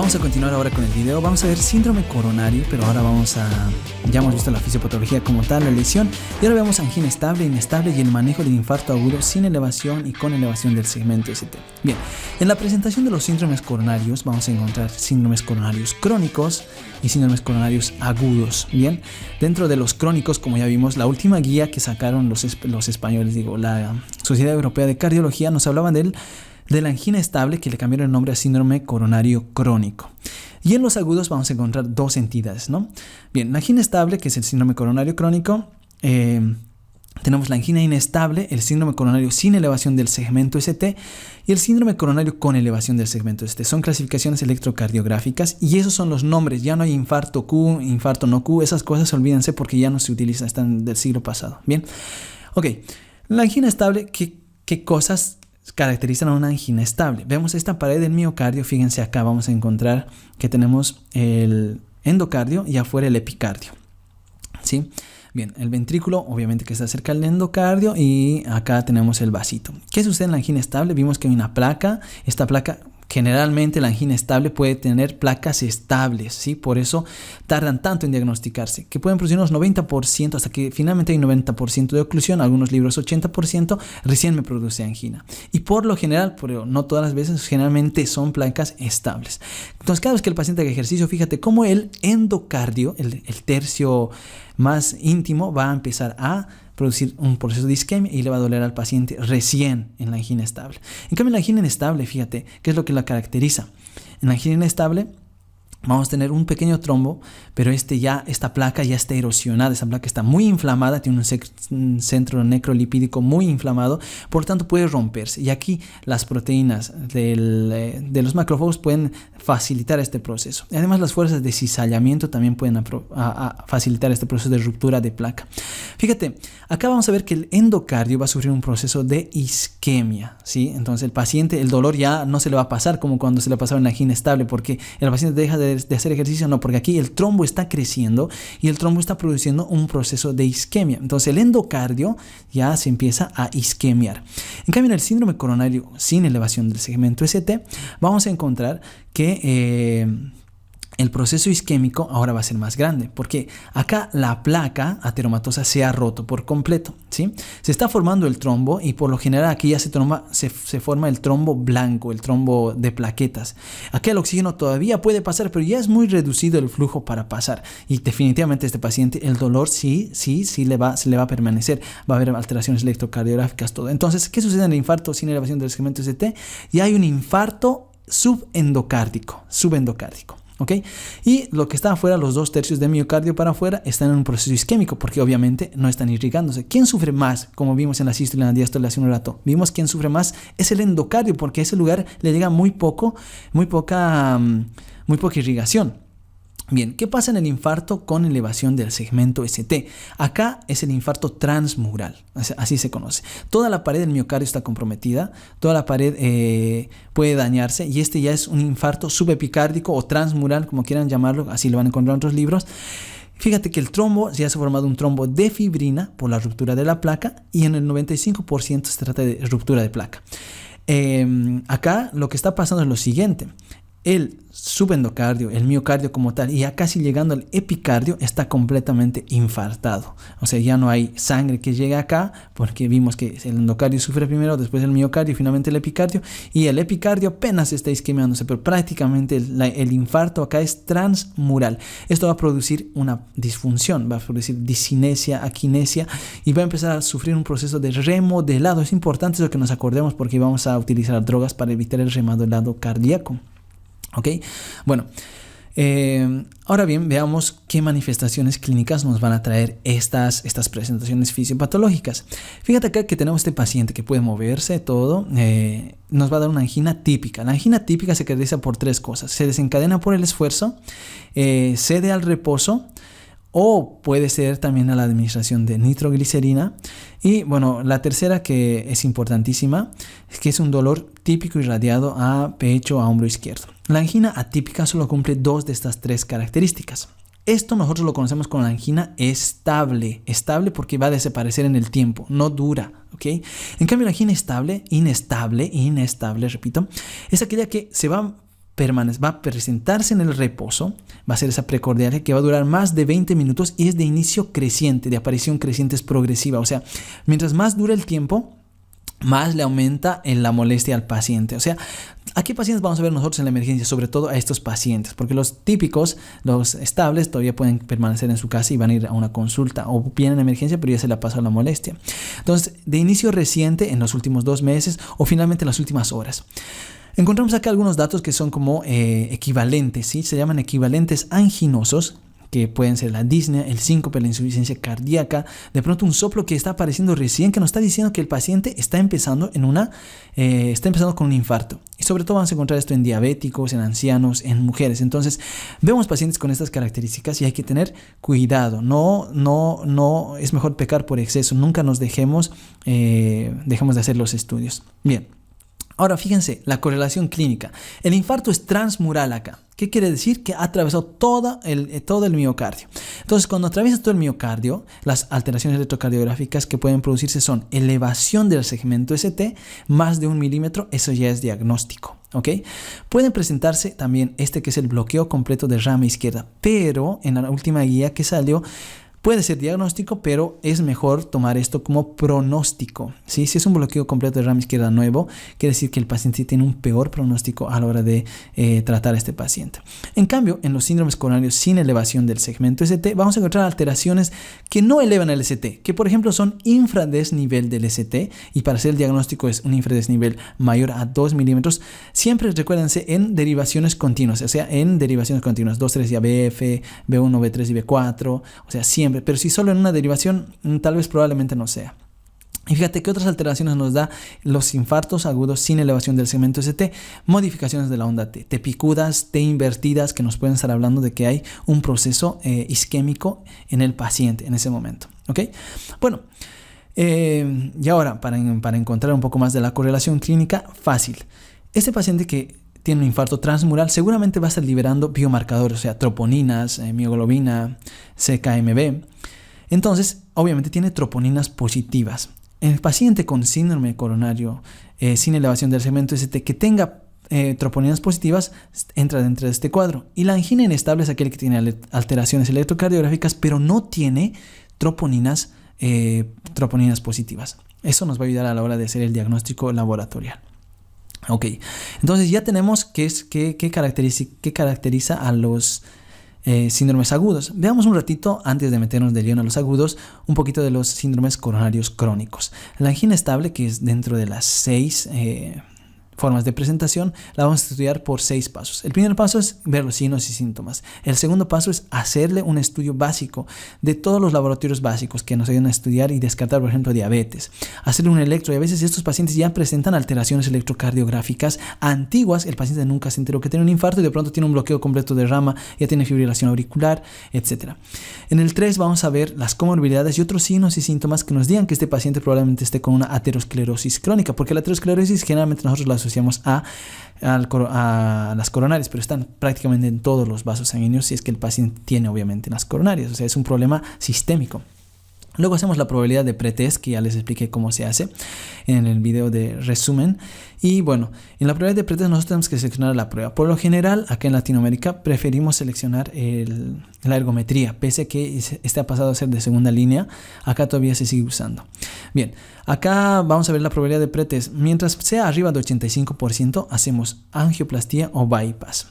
Vamos a continuar ahora con el video. Vamos a ver síndrome coronario, pero ahora ya hemos visto la fisiopatología como tal, la lesión, y ahora vemos angina estable, inestable y el manejo del infarto agudo sin elevación y con elevación del segmento ST. Bien, en la presentación de los síndromes coronarios vamos a encontrar síndromes coronarios crónicos y síndromes coronarios agudos. Bien, dentro de los crónicos, como ya vimos, la última guía que sacaron los españoles, la Sociedad Europea de Cardiología, nos hablaban de la angina estable, que le cambiaron el nombre a síndrome coronario crónico. Y en los agudos vamos a encontrar dos entidades, ¿no? Bien, la angina estable, que es el síndrome coronario crónico, tenemos la angina inestable, el síndrome coronario sin elevación del segmento ST y el síndrome coronario con elevación del segmento ST. Son clasificaciones electrocardiográficas y esos son los nombres. Ya no hay infarto Q, infarto no Q, esas cosas olvídense porque ya no se utilizan, están del siglo pasado. Bien, ok, la angina estable, ¿qué cosas caracterizan a una angina estable? Vemos esta pared del miocardio. Fíjense acá, vamos a encontrar que tenemos el endocardio y afuera el epicardio, ¿sí? Bien, el ventrículo obviamente que está cerca del endocardio y acá tenemos el vasito. ¿Qué sucede en la angina estable? Vimos que hay una placa. Esta placa, generalmente la angina estable puede tener placas estables, ¿sí? Por eso tardan tanto en diagnosticarse, que pueden producir unos 90%, hasta que finalmente hay 90% de oclusión, algunos libros 80%, recién me produce angina. Y por lo general, pero no todas las veces, generalmente son placas estables. Entonces, cada vez que el paciente haga ejercicio, fíjate cómo el endocardio, el tercio más íntimo, va a empezar a producir un proceso de isquemia y le va a doler al paciente recién en la angina estable. En cambio, en la angina inestable, fíjate, ¿qué es lo que la caracteriza? En la angina inestable vamos a tener un pequeño trombo, pero esta placa ya está erosionada, esta placa está muy inflamada, tiene un centro necrolipídico muy inflamado, por lo tanto puede romperse. Y aquí las proteínas de los macrófagos pueden facilitar este proceso. Y además las fuerzas de cizallamiento también pueden facilitar este proceso de ruptura de placa. Fíjate, acá vamos a ver que el endocardio va a sufrir un proceso de isquemia, ¿sí? Entonces el paciente, el dolor ya no se le va a pasar como cuando se le pasaba en la angina estable, porque el paciente deja de hacer ejercicio, no, porque aquí el trombo está creciendo y el trombo está produciendo un proceso de isquemia. Entonces el endocardio ya se empieza a isquemiar. En cambio, en el síndrome coronario sin elevación del segmento ST, vamos a encontrar que el proceso isquémico ahora va a ser más grande, porque acá la placa ateromatosa se ha roto por completo, ¿sí? Se está formando el trombo y por lo general aquí ya se forma el trombo blanco, el trombo de plaquetas. Aquí el oxígeno todavía puede pasar, pero ya es muy reducido el flujo para pasar. Y definitivamente este paciente, el dolor sí se le va a permanecer. Va a haber alteraciones electrocardiográficas, todo. Entonces, ¿qué sucede en el infarto sin elevación del segmento ST? Ya hay un infarto subendocárdico. ¿Ok? Y lo que está afuera, los 2/3 de miocardio para afuera, están en un proceso isquémico porque obviamente no están irrigándose. ¿Quién sufre más? Como vimos en la sístole y en la diástole hace un rato. Vimos quién sufre más es el endocardio, porque a ese lugar le llega muy poca irrigación. Bien, ¿qué pasa en el infarto con elevación del segmento ST? Acá es el infarto transmural, así se conoce. Toda la pared del miocardio está comprometida, toda la pared puede dañarse y este ya es un infarto subepicárdico o transmural, como quieran llamarlo, así lo van a encontrar en otros libros. Fíjate que el trombo, ya se ha formado un trombo de fibrina por la ruptura de la placa y en el 95% se trata de ruptura de placa. Acá lo que está pasando es lo siguiente. El subendocardio, el miocardio como tal, y ya casi llegando al epicardio, está completamente infartado. O sea, ya no hay sangre que llegue acá, porque vimos que el endocardio sufre primero, después el miocardio y finalmente el epicardio. Y el epicardio apenas está isquemiándose, pero prácticamente el infarto acá es transmural. Esto va a producir una disfunción, va a producir discinesia, aquinesia y va a empezar a sufrir un proceso de remodelado. Es importante eso que nos acordemos porque vamos a utilizar drogas para evitar el remodelado cardíaco. ¿Ok? Bueno, ahora bien, veamos qué manifestaciones clínicas nos van a traer estas presentaciones fisiopatológicas. Fíjate acá que tenemos este paciente que puede moverse, todo, nos va a dar una angina típica. La angina típica se caracteriza por tres cosas. Se desencadena por el esfuerzo, cede al reposo, o puede ser también a la administración de nitroglicerina. Y bueno, la tercera, que es importantísima, es que es un dolor típico irradiado a pecho, a hombro izquierdo. La angina atípica solo cumple 2 de estas 3 características. Esto nosotros lo conocemos como la angina estable. Estable porque va a desaparecer en el tiempo, no dura, ¿ok? En cambio, la angina inestable, repito, es aquella que se va va a presentarse en el reposo, va a ser esa precordial que va a durar más de 20 minutos y es de inicio creciente, de aparición creciente, es progresiva. O sea, mientras más dura el tiempo, más le aumenta en la molestia al paciente. O sea, ¿a qué pacientes vamos a ver nosotros en la emergencia? Sobre todo a estos pacientes, porque los típicos, los estables, todavía pueden permanecer en su casa y van a ir a una consulta o vienen en emergencia, pero ya se le ha pasado la molestia. Entonces, de inicio reciente, en los últimos 2 meses o finalmente en las últimas horas. Encontramos acá algunos datos que son como equivalentes, ¿sí? Se llaman equivalentes anginosos, que pueden ser la disnea, el síncope, la insuficiencia cardíaca, de pronto un soplo que está apareciendo recién, que nos está diciendo que el paciente está empezando con un infarto. Y sobre todo vamos a encontrar esto en diabéticos, en ancianos, en mujeres. Entonces, vemos pacientes con estas características y hay que tener cuidado. No es mejor pecar por exceso. Nunca nos dejemos de hacer los estudios. Bien. Ahora fíjense, la correlación clínica. El infarto es transmural acá. ¿Qué quiere decir? Que ha atravesado todo el miocardio. Entonces, cuando atraviesa todo el miocardio, las alteraciones electrocardiográficas que pueden producirse son elevación del segmento ST, más de 1 milímetro, eso ya es diagnóstico. ¿Ok? Pueden presentarse también que es el bloqueo completo de rama izquierda, pero en la última guía que salió, puede ser diagnóstico, pero es mejor tomar esto como pronóstico, ¿sí? Si es un bloqueo completo de rama izquierda nuevo, quiere decir que el paciente tiene un peor pronóstico a la hora de tratar a este paciente. En cambio, en los síndromes coronarios sin elevación del segmento ST, vamos a encontrar alteraciones que no elevan el ST, que por ejemplo son infradesnivel del ST, y para hacer el diagnóstico es un infradesnivel mayor a 2 milímetros. Siempre recuérdense en derivaciones continuas, o sea, en derivaciones continuas, 2, 3 y ABF, B1, B3 y B4, o sea, siempre. Pero si solo en una derivación, tal vez probablemente no sea. Y fíjate qué otras alteraciones nos da los infartos agudos sin elevación del segmento ST. Modificaciones de la onda T, T picudas, T invertidas, que nos pueden estar hablando de que hay un proceso isquémico en el paciente en ese momento. ¿Ok? Bueno, y ahora para encontrar un poco más de la correlación clínica, fácil. Este paciente que tiene un infarto transmural seguramente va a estar liberando biomarcadores, o sea, troponinas, mioglobina, CKMB. Entonces, obviamente tiene troponinas positivas. El paciente con síndrome coronario sin elevación del segmento ST que tenga troponinas positivas entra dentro de este cuadro. Y la angina inestable es aquel que tiene alteraciones electrocardiográficas, pero no tiene troponinas positivas. Eso nos va a ayudar a la hora de hacer el diagnóstico laboratorial. Ok, entonces ya tenemos qué caracteriza a los síndromes agudos. Veamos un ratito, antes de meternos de lleno a los agudos, un poquito de los síndromes coronarios crónicos. La angina estable, que es dentro de las 6 formas de presentación, la vamos a estudiar por 6 pasos. El primer paso es ver los signos y síntomas. El segundo paso es hacerle un estudio básico de todos los laboratorios básicos que nos ayudan a estudiar y descartar, por ejemplo, diabetes. Hacerle un electro, y a veces estos pacientes ya presentan alteraciones electrocardiográficas antiguas. El paciente nunca se enteró que tiene un infarto y de pronto tiene un bloqueo completo de rama, ya tiene fibrilación auricular, etc. En el 3 vamos a ver las comorbilidades y otros signos y síntomas que nos digan que este paciente probablemente esté con una aterosclerosis crónica, porque la aterosclerosis generalmente nosotros la asociamos a las coronarias, pero están prácticamente en todos los vasos sanguíneos si es que el paciente tiene obviamente las coronarias, o sea, es un problema sistémico. Luego hacemos la probabilidad de pretest, que ya les expliqué cómo se hace en el video de resumen. Y bueno, en la probabilidad de pretest nosotros tenemos que seleccionar la prueba. Por lo general, acá en Latinoamérica preferimos seleccionar la ergometría, pese a que este ha pasado a ser de segunda línea, acá todavía se sigue usando. Bien, acá vamos a ver la probabilidad de pretest. Mientras sea arriba de 85%, hacemos angioplastía o bypass.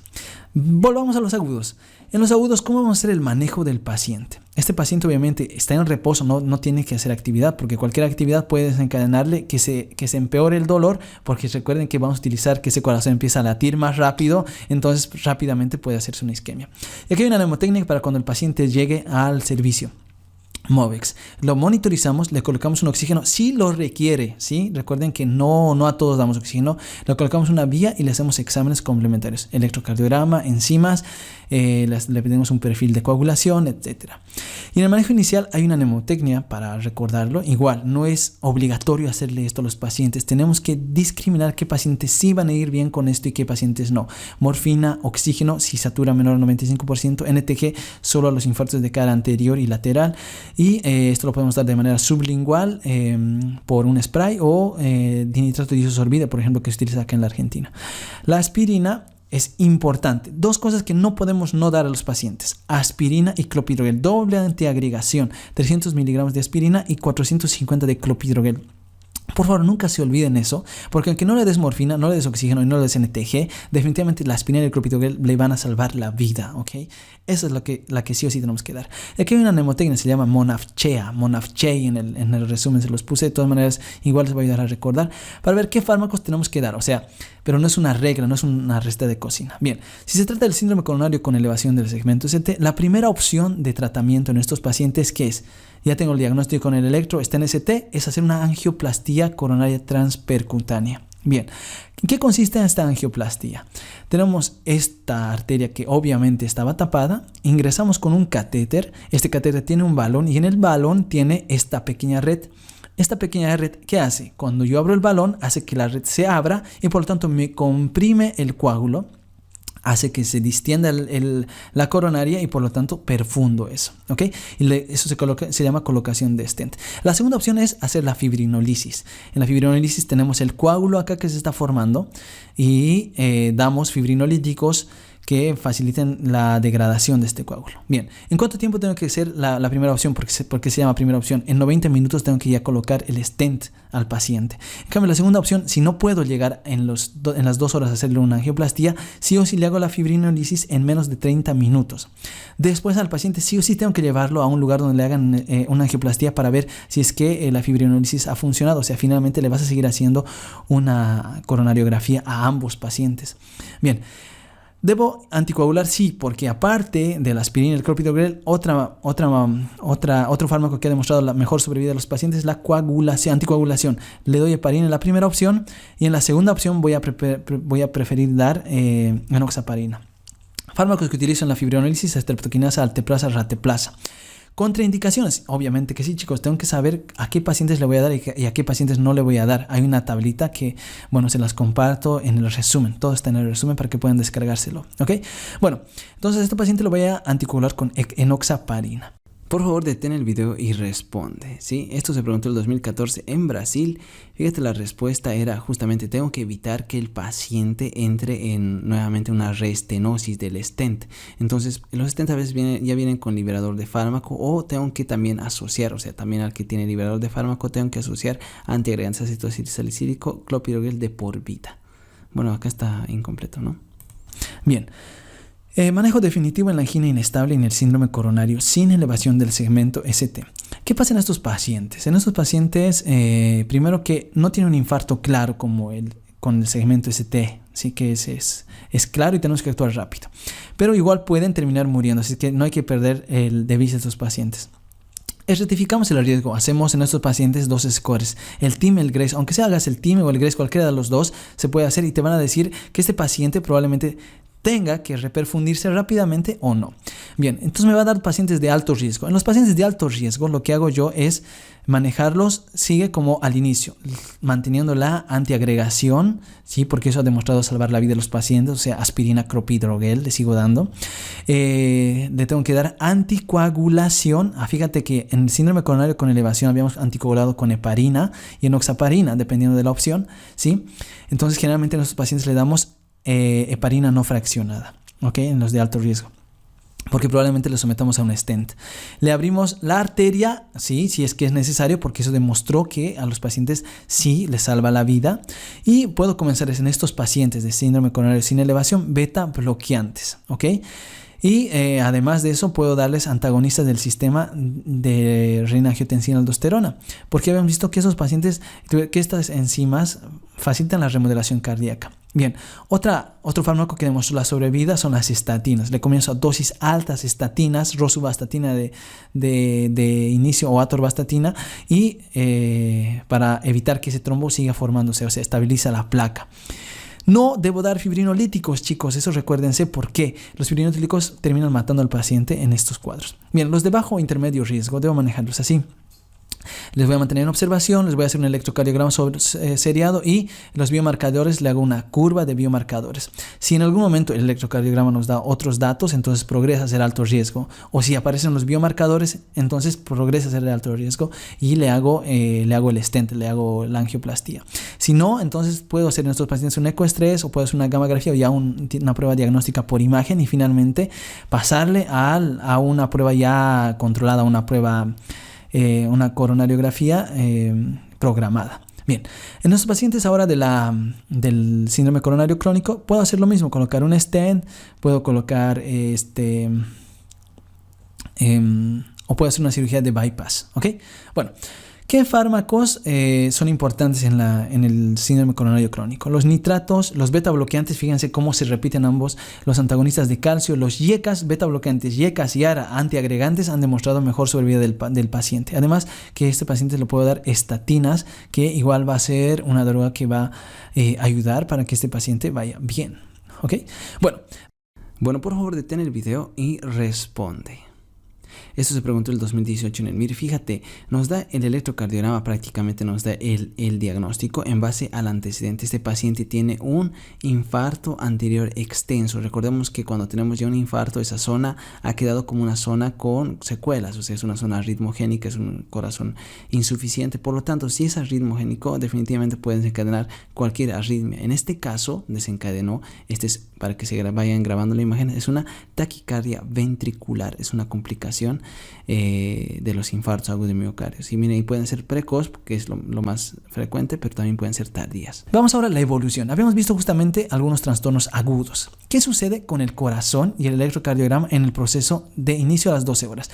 Volvamos a los agudos. En los agudos, ¿cómo vamos a hacer el manejo del paciente? Este paciente obviamente está en reposo, no tiene que hacer actividad, porque cualquier actividad puede desencadenarle que se empeore el dolor, porque recuerden que vamos a utilizar que ese corazón empieza a latir más rápido, entonces rápidamente puede hacerse una isquemia. Y aquí hay una mnemotecnia para cuando el paciente llegue al servicio. Movex. Lo monitorizamos, le colocamos un oxígeno si lo requiere, ¿sí? Recuerden que no a todos damos oxígeno, le colocamos una vía y le hacemos exámenes complementarios, electrocardiograma, enzimas, le pedimos un perfil de coagulación, etc. Y en el manejo inicial hay una mnemotecnia para recordarlo. Igual, no es obligatorio hacerle esto a los pacientes, tenemos que discriminar qué pacientes sí van a ir bien con esto y qué pacientes no. Morfina, oxígeno, si satura menor al 95%, NTG solo a los infartos de cara anterior y lateral. Y esto lo podemos dar de manera sublingual por un spray o dinitrato de isosorbida, por ejemplo, que se utiliza acá en la Argentina. La aspirina es importante. Dos cosas que no podemos no dar a los pacientes: aspirina y clopidogrel, doble antiagregación, 300 miligramos de aspirina y 450 de clopidogrel. Por favor, nunca se olviden eso, porque aunque no le des morfina, no le des oxígeno y no le des NTG, definitivamente la aspirina y el clopidogrel le van a salvar la vida, ¿ok? Esa es la que sí o sí tenemos que dar. Aquí hay una mnemotecnia, se llama Monavchea en el resumen se los puse. De todas maneras, igual les voy a ayudar a recordar para ver qué fármacos tenemos que dar, o sea, pero no es una regla, no es una receta de cocina. Bien, si se trata del síndrome coronario con elevación del segmento ST, la primera opción de tratamiento en estos pacientes, ¿qué es? Ya tengo el diagnóstico con el electro, está en ST, es hacer una angioplastía coronaria transpercutánea. Bien, ¿en qué consiste esta angioplastía? Tenemos esta arteria que obviamente estaba tapada, ingresamos con un catéter, este catéter tiene un balón y en el balón tiene esta pequeña red. Esta pequeña red, ¿qué hace? Cuando yo abro el balón, hace que la red se abra y por lo tanto me comprime el coágulo, hace que se distienda la coronaria y por lo tanto perfundo eso, ¿ok? Y eso se llama colocación de stent. La segunda opción es hacer la fibrinolisis. En la fibrinolisis tenemos el coágulo acá que se está formando y damos fibrinolíticos que faciliten la degradación de este coágulo. Bien, ¿en cuánto tiempo tengo que hacer la primera opción? ¿Por qué se llama primera opción? En 90 minutos tengo que ya colocar el stent al paciente. En cambio, la segunda opción, si no puedo llegar en las 2 horas a hacerle una angioplastía, sí o sí le hago la fibrinolisis en menos de 30 minutos. Después al paciente sí o sí tengo que llevarlo a un lugar donde le hagan una angioplastía para ver si es que la fibrinolisis ha funcionado. O sea, finalmente le vas a seguir haciendo una coronariografía a ambos pacientes. Bien. ¿Debo anticoagular? Sí, porque aparte de la aspirina y el clopidogrel, otro fármaco que ha demostrado la mejor sobrevida de los pacientes es la anticoagulación. Le doy heparina en la primera opción y en la segunda opción voy a preferir dar enoxaparina. Fármacos que utilizo en la fibrinolisis: estreptoquinasa, alteplasa, rateplasa. Contraindicaciones, obviamente que sí, chicos, tengo que saber a qué pacientes le voy a dar y a qué pacientes no le voy a dar. Hay una tablita que, bueno, se las comparto en el resumen, todo está en el resumen para que puedan descargárselo, ¿ok? Bueno, entonces a este paciente lo voy a anticoagular con enoxaparina. Por favor, detén el video y responde, ¿sí? Esto se preguntó en el 2014 en Brasil. Fíjate, la respuesta era justamente: tengo que evitar que el paciente entre en nuevamente una reestenosis del stent. Entonces, los stents a veces ya vienen con liberador de fármaco, o tengo que también asociar, o sea, también al que tiene liberador de fármaco, tengo que asociar antiagregantes ácido salicílico, clopidogrel de por vida. Bueno, acá está incompleto, ¿no? Bien. Manejo definitivo en la angina inestable y en el síndrome coronario sin elevación del segmento ST. ¿Qué pasa en estos pacientes? En estos pacientes, primero que no tiene un infarto claro como con el segmento ST, sí que es claro y tenemos que actuar rápido. Pero igual pueden terminar muriendo, así que no hay que perder de vista a estos pacientes. Rectificamos el riesgo, hacemos en estos pacientes 2 scores, el TIM y el GRACE. Aunque sea hagas el TIM o el GRACE, cualquiera de los dos se puede hacer y te van a decir que este paciente probablemente tenga que reperfundirse rápidamente o no. Bien, entonces me va a dar pacientes de alto riesgo. En los pacientes de alto riesgo, lo que hago yo es manejarlos, sigue como al inicio, manteniendo la antiagregación, ¿sí? Porque eso ha demostrado salvar la vida de los pacientes, o sea, aspirina, clopidogrel, le sigo dando. Le tengo que dar anticoagulación. Fíjate que en el síndrome coronario con elevación habíamos anticoagulado con heparina y enoxaparina, dependiendo de la opción, ¿sí? Entonces, generalmente a nuestros pacientes le damos heparina no fraccionada, ¿ok? En los de alto riesgo, porque probablemente le sometamos a un stent. Le abrimos la arteria, sí, si es que es necesario, porque eso demostró que a los pacientes sí les salva la vida. Y puedo comenzar en estos pacientes de síndrome coronario sin elevación beta bloqueantes, ¿ok? Y además de eso puedo darles antagonistas del sistema de renin-angiotensina-aldosterona, porque habíamos visto que esos pacientes, que estas enzimas facilitan la remodelación cardíaca. Bien, otro fármaco que demostró la sobrevida son las estatinas. Le comienzo a dosis altas estatinas, rosuvastatina de inicio o atorvastatina, y para evitar que ese trombo siga formándose, o sea, estabiliza la placa. No debo dar fibrinolíticos, chicos, eso recuérdense, porque los fibrinolíticos terminan matando al paciente en estos cuadros. Bien, los de bajo o intermedio riesgo debo manejarlos así. Les voy a mantener en observación, les voy a hacer un electrocardiograma seriado y los biomarcadores, le hago una curva de biomarcadores. Si en algún momento el electrocardiograma nos da otros datos, entonces progresa a ser alto riesgo. O si aparecen los biomarcadores, entonces progresa a ser de alto riesgo y le hago el stent, le hago la angioplastía. Si no, entonces puedo hacer en estos pacientes un ecoestrés o puedo hacer una gammagrafía o ya una prueba diagnóstica por imagen y finalmente pasarle a una prueba ya controlada, una coronariografía programada. Bien, en nuestros pacientes ahora del síndrome coronario crónico, puedo hacer lo mismo, colocar un stent, puedo colocar o puedo hacer una cirugía de bypass, ¿ok? Bueno, ¿qué fármacos son importantes en el síndrome coronario crónico? Los nitratos, los beta bloqueantes, fíjense cómo se repiten ambos, los antagonistas de calcio, los YECAS, beta bloqueantes, YECAS y ARA, antiagregantes, han demostrado mejor sobrevida del paciente. Además, que este paciente le puedo dar estatinas, que igual va a ser una droga que va a ayudar para que este paciente vaya bien, ¿ok? Bueno, por favor, detén el video y responde. Esto se preguntó el 2018 en el MIR. Fíjate, nos da el electrocardiograma, prácticamente nos da el diagnóstico en base al antecedente. Este paciente tiene un infarto anterior extenso. Recordemos que cuando tenemos ya un infarto, esa zona ha quedado como una zona con secuelas, o sea, es una zona arritmogénica, es un corazón insuficiente. Por lo tanto, si es arritmogénico, definitivamente puede desencadenar cualquier arritmia. En este caso, desencadenó, para que se vayan grabando la imagen, es una taquicardia ventricular, es una complicación de los infartos agudos de miocardio. Y miren, y pueden ser precoz, que es lo más frecuente, pero también pueden ser tardías. Vamos ahora a la evolución. Habíamos visto justamente algunos trastornos agudos. ¿Qué sucede con el corazón y el electrocardiograma en el proceso de inicio a las 12 horas?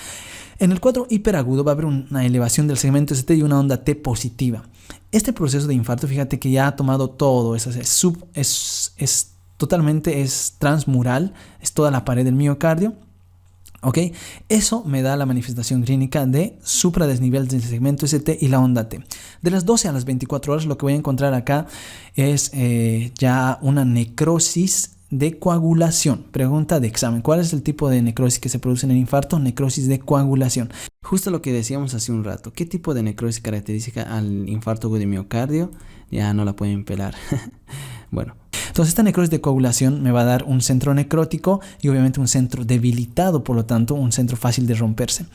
En el cuadro hiperagudo va a haber una elevación del segmento ST y una onda T positiva. Este proceso de infarto, fíjate que ya ha tomado todo, totalmente es transmural, es toda la pared del miocardio. ¿Ok? Eso me da la manifestación clínica de supradesnivel del segmento ST y la onda T. De las 12 a las 24 horas lo que voy a encontrar acá es ya una necrosis de coagulación. Pregunta de examen. ¿Cuál es el tipo de necrosis que se produce en el infarto? Necrosis de coagulación. Justo lo que decíamos hace un rato. ¿Qué tipo de necrosis caracteriza al infarto agudo de miocardio? Ya no la pueden pelar. Bueno. Entonces esta necrosis de coagulación me va a dar un centro necrótico y obviamente un centro debilitado, por lo tanto un centro fácil de romperse.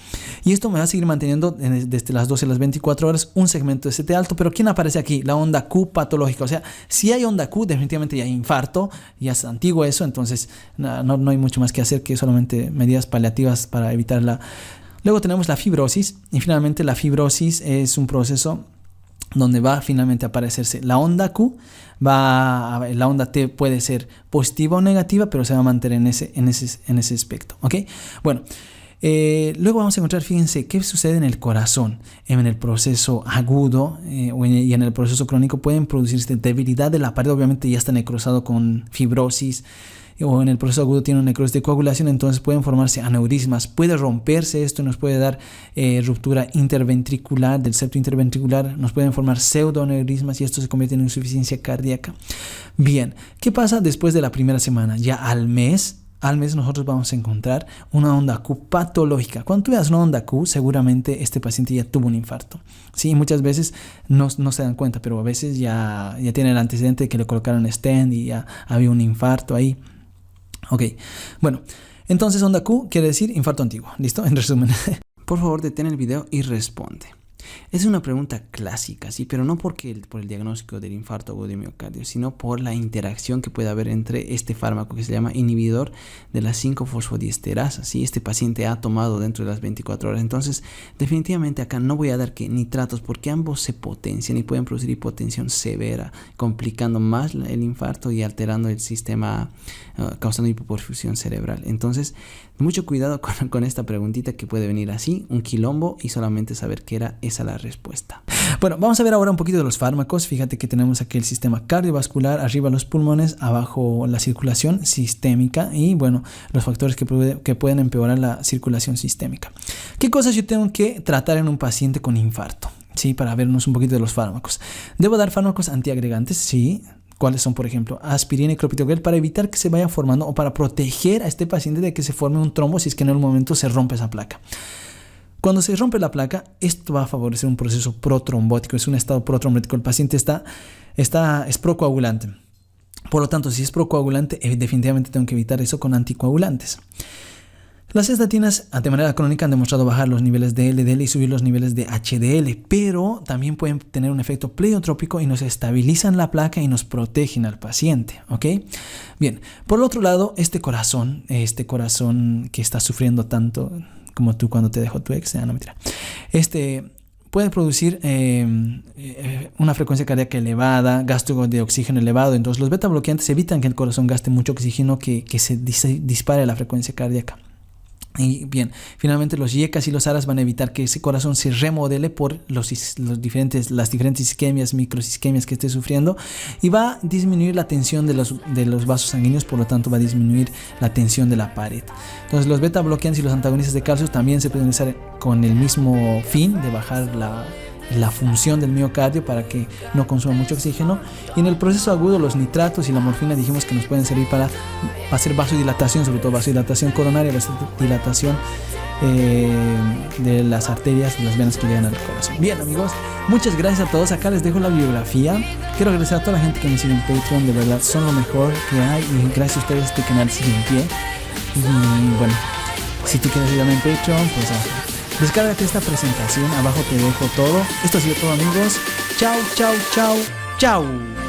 Y esto me va a seguir manteniendo desde las 12 a las 24 horas un segmento de ST alto, pero ¿quién aparece aquí? La onda Q patológica. O sea, si hay onda Q, definitivamente ya hay infarto, ya es antiguo eso, entonces no hay mucho más que hacer que solamente medidas paliativas para evitarla. Luego tenemos la fibrosis y finalmente la fibrosis es un proceso donde va finalmente a aparecerse la onda Q, la onda T puede ser positiva o negativa, pero se va a mantener en ese aspecto, ¿ok? Bueno, luego vamos a encontrar, fíjense, qué sucede en el corazón. En el proceso agudo y en el proceso crónico pueden producirse debilidad de la pared, obviamente ya está necrosado con fibrosis, o en el proceso agudo tiene una necrosis de coagulación, entonces pueden formarse aneurismas, puede romperse esto, nos puede dar ruptura interventricular, del septo interventricular, nos pueden formar pseudoaneurismas y esto se convierte en insuficiencia cardíaca. Bien, ¿qué pasa después de la primera semana? Ya al mes nosotros vamos a encontrar una onda Q patológica. Cuando tú veas una onda Q, seguramente este paciente ya tuvo un infarto. Sí, muchas veces no se dan cuenta, pero a veces ya tiene el antecedente de que le colocaron stent y ya había un infarto ahí. Ok, bueno, entonces onda Q quiere decir infarto antiguo. ¿Listo? En resumen. Por favor, detén el video y responde. Es una pregunta clásica, sí, pero no por el diagnóstico del infarto agudo de miocardio, sino por la interacción que puede haber entre este fármaco que se llama inhibidor de las 5-fosfodiesterasa. Sí, este paciente ha tomado dentro de las 24 horas. Entonces, definitivamente acá no voy a dar nitratos porque ambos se potencian y pueden producir hipotensión severa, complicando más el infarto y alterando el sistema, causando hipoperfusión cerebral. Entonces, mucho cuidado con esta preguntita que puede venir así, un quilombo, y solamente saber que era esa la respuesta. Bueno, vamos a ver ahora un poquito de los fármacos. Fíjate que tenemos aquí el sistema cardiovascular, arriba los pulmones, abajo la circulación sistémica y bueno, los factores que pueden empeorar la circulación sistémica. ¿Qué cosas yo tengo que tratar en un paciente con infarto? Sí, para vernos un poquito de los fármacos. ¿Debo dar fármacos antiagregantes? Sí. ¿Cuáles son, por ejemplo? Aspirina y clopidogrel para evitar que se vaya formando o para proteger a este paciente de que se forme un trombo si es que en el momento se rompe esa placa. Cuando se rompe la placa, esto va a favorecer un proceso protrombótico, es un estado protrombótico. El paciente es procoagulante. Por lo tanto, si es procoagulante, definitivamente tengo que evitar eso con anticoagulantes. Las estatinas de manera crónica han demostrado bajar los niveles de LDL y subir los niveles de HDL, pero también pueden tener un efecto pleiotrópico y nos estabilizan la placa y nos protegen al paciente, ¿ok? Bien, por el otro lado, este corazón que está sufriendo tanto como tú cuando te dejó tu ex, no mentira, puede producir una frecuencia cardíaca elevada, gasto de oxígeno elevado. Entonces los beta bloqueantes evitan que el corazón gaste mucho oxígeno, que se dispare la frecuencia cardíaca. Y bien, finalmente los YECAs y los ARAs van a evitar que ese corazón se remodele por las diferentes isquemias, microisquemias que esté sufriendo, y va a disminuir la tensión de los vasos sanguíneos, por lo tanto va a disminuir la tensión de la pared. Entonces los beta bloqueantes y los antagonistas de calcio también se pueden usar con el mismo fin de bajar la función del miocardio para que no consuma mucho oxígeno. Y en el proceso agudo, los nitratos y la morfina dijimos que nos pueden servir para hacer vasodilatación, sobre todo vasodilatación coronaria, vasodilatación de las arterias, de las venas que llegan al corazón. Bien, amigos, muchas gracias a todos. Acá les dejo la bibliografía. Quiero agradecer a toda la gente que me sigue en Patreon, de verdad son lo mejor que hay, y gracias a ustedes este canal sigue en pie. Y bueno, si tú quieres ayudarme en Patreon, pues descárgate esta presentación, abajo te dejo todo. Esto ha sido todo, amigos. Chao, chao, chao, chao.